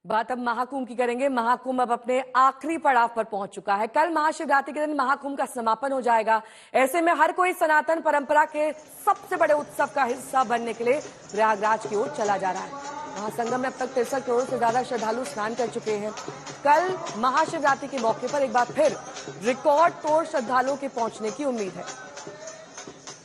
बात अब महाकुंभ की करेंगे। महाकुंभ अब अपने आखिरी पड़ाव पर पहुंच चुका है। कल महाशिवरात्रि के दिन महाकुंभ का समापन हो जाएगा। ऐसे में हर कोई सनातन परंपरा के सबसे बड़े उत्सव का हिस्सा बनने के लिए प्रयागराज की ओर चला जा रहा है। महासंगम में अब तक 63 करोड़ से ज्यादा श्रद्धालु स्नान कर चुके हैं। कल महाशिवरात्रि के मौके पर एक बार फिर रिकॉर्ड तोड़ श्रद्धालुओं के पहुंचने की उम्मीद है।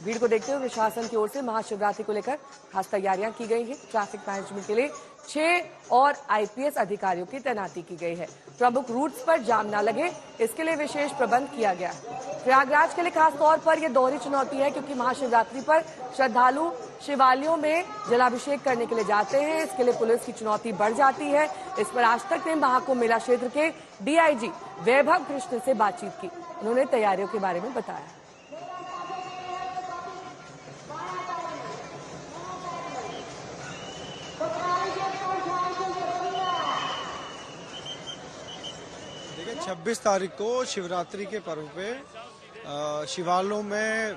भीड़ को देखते हुए प्रशासन की ओर से महाशिवरात्रि को लेकर खास तैयारियां की गई हैं। ट्रैफिक मैनेजमेंट के लिए 6 और आईपीएस अधिकारियों की तैनाती की गई है। प्रमुख रूट्स पर जाम न लगे, इसके लिए विशेष प्रबंध किया गया है। प्रयागराज के लिए खास तौर पर यह दोहरी चुनौती है, क्योंकि महाशिवरात्रि पर श्रद्धालु शिवालयों में जलाभिषेक करने के लिए जाते हैं। इसके लिए पुलिस की चुनौती बढ़ जाती है। इस पर आज तक ने महाकुंभ मेला क्षेत्र के डीआईजी वैभव कृष्ण से बातचीत की। उन्होंने तैयारियों के बारे में बताया। देखिए 26 तारीख को शिवरात्रि के पर्व पे शिवालयों में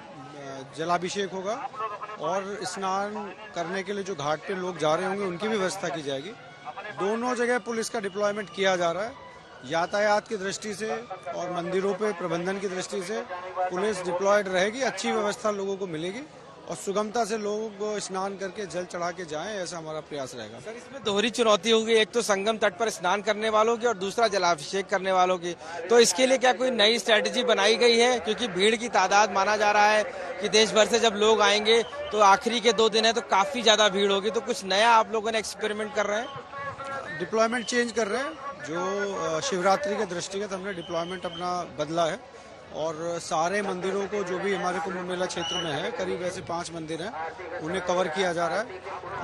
जलाभिषेक होगा और स्नान करने के लिए जो घाट पे लोग जा रहे होंगे उनकी भी व्यवस्था की जाएगी। दोनों जगह पुलिस का डिप्लॉयमेंट किया जा रहा है। यातायात की दृष्टि से और मंदिरों पे प्रबंधन की दृष्टि से पुलिस डिप्लॉयड रहेगी। अच्छी व्यवस्था लोगों को मिलेगी और सुगमता से लोग स्नान करके जल चढ़ा के जाएं, ऐसा हमारा प्रयास रहेगा। सर, इसमें दोहरी चुनौती होगी, एक तो संगम तट पर स्नान करने वालों की और दूसरा जलाभिषेक करने वालों की। तो इसके लिए क्या कोई नई स्ट्रेटेजी बनाई गई है? क्योंकि भीड़ की तादाद माना जा रहा है कि देश भर से जब लोग आएंगे तो आखिरी के 2 दिन है तो काफी ज्यादा भीड़ होगी। तो कुछ नया आप लोगों ने एक्सपेरिमेंट कर रहे हैं? डिप्लॉयमेंट चेंज कर रहे हैं। जो शिवरात्रि के दृष्टिगत हमने डिप्लॉयमेंट अपना बदला है और सारे मंदिरों को, जो भी हमारे कुंभ मेला क्षेत्र में है, करीब ऐसे 5 मंदिर हैं, उन्हें कवर किया जा रहा है।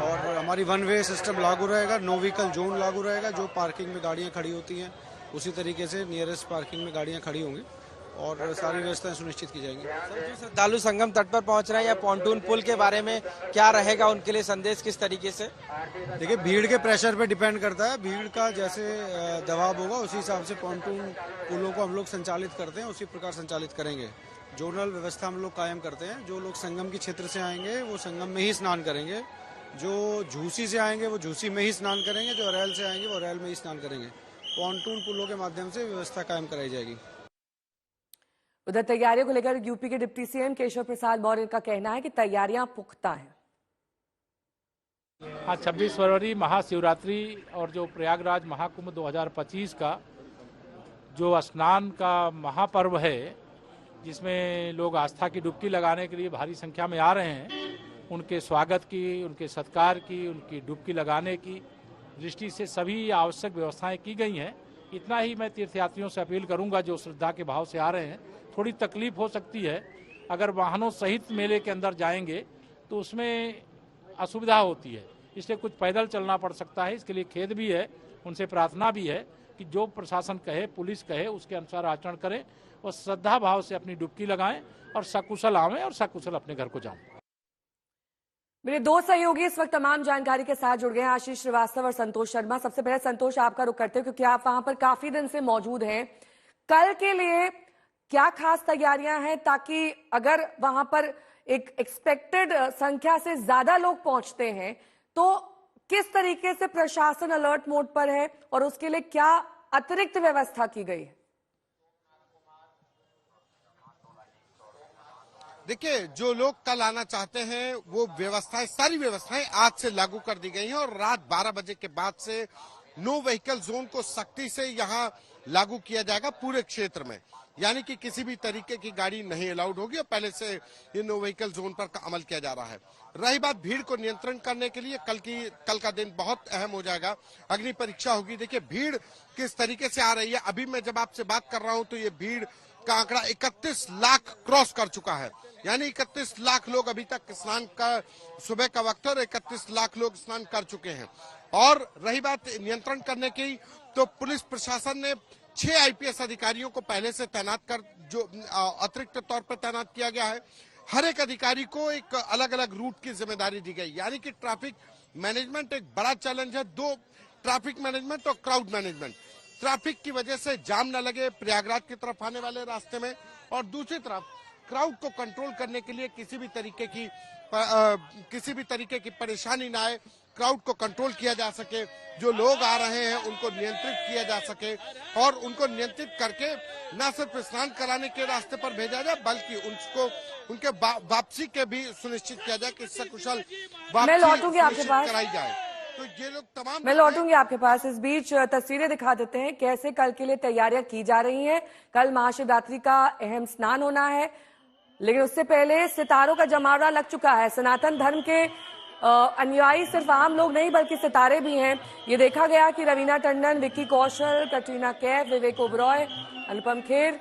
और हमारी 1 वे सिस्टम लागू रहेगा, नो व्हीकल जोन लागू रहेगा। जो पार्किंग में गाड़ियां खड़ी होती हैं उसी तरीके से नियरेस्ट पार्किंग में गाड़ियां खड़ी होंगी और सारी व्यवस्थाएं सुनिश्चित की जाएंगी। जो श्रद्धालु संगम तट पर पहुंच रहे हैं या पॉन्टून पुल के बारे में क्या रहेगा उनके लिए संदेश, किस तरीके से? देखिए भीड़ के प्रेशर पे डिपेंड करता है। भीड़ का जैसे दबाव होगा उसी हिसाब से पॉन्टून पुलों को हम लोग संचालित करते हैं, उसी प्रकार संचालित करेंगे। जोनल व्यवस्था हम लोग कायम करते हैं। जो लोग संगम की क्षेत्र से आएंगे वो संगम में ही स्नान करेंगे, जो झूसी से आएंगे वो झूसी में ही स्नान करेंगे, जो अरैल से आएंगे वो अरैल में ही स्नान करेंगे। पॉन्टून पुलों के माध्यम से व्यवस्था कायम कराई जाएगी। उधर तैयारियों को लेकर यूपी के डिप्टी सीएम केशव प्रसाद मौर्य का कहना है कि तैयारियां पुख्ता हैं। हाँ, 26 फरवरी महाशिवरात्रि और जो प्रयागराज महाकुंभ 2025 का जो स्नान का महापर्व है, जिसमें लोग आस्था की डुबकी लगाने के लिए भारी संख्या में आ रहे हैं, उनके स्वागत की, उनके सत्कार की, उनकी डुबकी लगाने की दृष्टि से सभी आवश्यक व्यवस्थाएं की गई हैं। इतना ही मैं तीर्थयात्रियों से अपील करूंगा, जो श्रद्धा के भाव से आ रहे हैं, थोड़ी तकलीफ हो सकती है। अगर वाहनों सहित मेले के अंदर जाएंगे तो उसमें असुविधा होती है, इसलिए कुछ पैदल चलना पड़ सकता है। इसके लिए खेद भी है, उनसे प्रार्थना भी है कि जो प्रशासन कहे, पुलिस कहे, उसके अनुसार आचरण करें और श्रद्धा भाव से अपनी डुबकी लगाएं और सकुशल आवें और सकुशल अपने घर को जाएं। मेरे 2 सहयोगी इस वक्त तमाम जानकारी के साथ जुड़ गए हैं, आशीष श्रीवास्तव और संतोष शर्मा। सबसे पहले संतोष, आपका रुख करते हो क्योंकि आप वहां पर काफी दिन से मौजूद हैं। कल के लिए क्या खास तैयारियां हैं, ताकि अगर वहां पर एक एक्सपेक्टेड संख्या से ज्यादा लोग पहुंचते हैं तो किस तरीके से प्रशासन अलर्ट मोड पर है और उसके लिए क्या अतिरिक्त व्यवस्था की गई है? देखिए, जो लोग कल आना चाहते हैं वो व्यवस्थाएं, सारी व्यवस्थाएं आज से लागू कर दी गई हैं और रात 12 बजे के बाद से नो व्हीकल जोन को सख्ती से यहाँ लागू किया जाएगा पूरे क्षेत्र में। यानी कि किसी भी तरीके की गाड़ी नहीं अलाउड होगी और पहले से ये नो व्हीकल जोन पर अमल किया जा रहा है। रही बात भीड़ को नियंत्रण करने के लिए, कल का दिन बहुत अहम हो जाएगा। अग्नि परीक्षा होगी। देखिए भीड़ किस तरीके से आ रही है। अभी मैं जब आपसे बात कर रहा हूं तो ये भीड़ का आंकड़ा 31 लाख क्रॉस कर चुका है। यानी 31 लाख लोग अभी तक स्नान का, सुबह का वक्त है और 31 लाख लोग स्नान कर चुके हैं। और रही बात नियंत्रण करने की, तो पुलिस प्रशासन ने 6 आईपीएस अधिकारियों को पहले से तैनात कर, जो अतिरिक्त तौर पर तैनात किया गया है। हर एक अधिकारी को एक अलग अलग रूट की जिम्मेदारी दी गई। यानी कि ट्रैफिक मैनेजमेंट एक बड़ा चैलेंज है। 2, ट्रैफिक मैनेजमेंट और क्राउड मैनेजमेंट। ट्रैफिक की वजह से जाम न लगे प्रयागराज की तरफ आने वाले रास्ते में, और दूसरी तरफ क्राउड को कंट्रोल करने के लिए किसी भी तरीके की परेशानी ना आए, क्राउड को कंट्रोल किया जा सके, जो लोग आ रहे हैं उनको नियंत्रित किया जा सके और उनको नियंत्रित करके न सिर्फ स्नान कराने के रास्ते पर भेजा जाए बल्कि उनके वापसी के भी सुनिश्चित किया जाए कि सकुशल मैं लौटूंगी आपके सुनिश्चित पास। कराई जाए। तो ये लोग तमाम मैं लौटूंगी आपके पास। इस बीच तस्वीरें दिखा देते हैं कैसे कल के लिए तैयारियां की जा रही हैं। कल महाशिवरात्रि का अहम स्नान होना है, लेकिन उससे पहले सितारों का जमावड़ा लग चुका है। सनातन धर्म के अनुयायी सिर्फ आम लोग नहीं बल्कि सितारे भी हैं। ये देखा गया कि रवीना टंडन, विक्की कौशल, कटरीना कैफ, विवेक ओबरॉय, अनुपम खेर,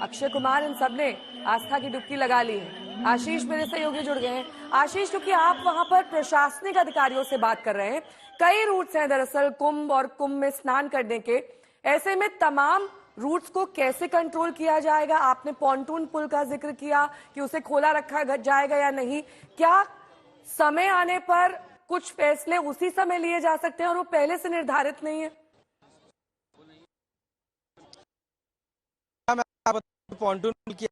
अक्षय कुमार, इन सबने आस्था की डुबकी लगा ली है। आशीष मेरे सहयोगी जुड़ गए हैं। आशीष, क्योंकि आप वहां पर प्रशासनिक अधिकारियों से बात कर रहे हैं, कई रूट्स हैं दरअसल कुंभ और कुंभ में स्नान करने के, ऐसे में तमाम रूट्स को कैसे कंट्रोल किया जाएगा? आपने पॉन्टून पुल का जिक्र किया कि उसे खोला रखा जाएगा या नहीं, क्या समय आने पर कुछ फैसले उसी समय लिए जा सकते हैं और वो पहले से निर्धारित नहीं है? पॉन्टून की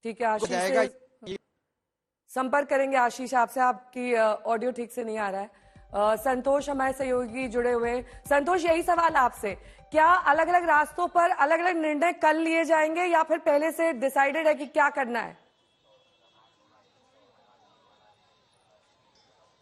ठीक है, आशीष से संपर्क करेंगे। आशीष, आपसे आपकी ऑडियो ठीक से नहीं आ रहा है। संतोष हमारे सहयोगी जुड़े हुए हैं। संतोष, यही सवाल आपसे, क्या अलग अलग रास्तों पर अलग अलग निर्णय कल लिए जाएंगे या फिर पहले से डिसाइडेड है कि क्या करना है?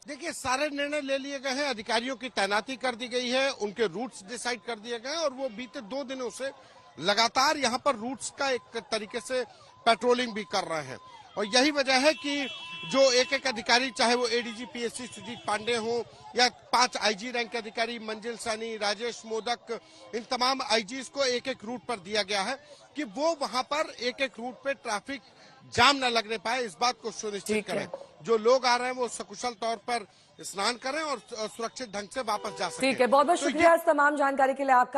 देखिए, सारे निर्णय ले लिए गए हैं, अधिकारियों की तैनाती कर दी गई है, उनके रूट्स डिसाइड कर दिए गए और वो बीते 2 दिनों से लगातार यहाँ पर रूट्स का एक तरीके से पेट्रोलिंग भी कर रहे हैं। और यही वजह है कि जो एक अधिकारी, चाहे वो एडीजी पीएससी सुजीत पांडे हो या 5 आईजी रैंक के अधिकारी मंजिल सैनी, राजेश मोदक, इन तमाम आईजीज को एक रूट पर दिया गया है कि वो वहां पर एक रूट पे ट्रैफिक जाम न लगने पाए, इस बात को सुनिश्चित करें। जो लोग आ रहे हैं वो सकुशल तौर पर स्नान करें और सुरक्षित ढंग से वापस जा सकें। ठीक है, बहुत बहुत शुक्रिया इस तमाम जानकारी के लिए आपका।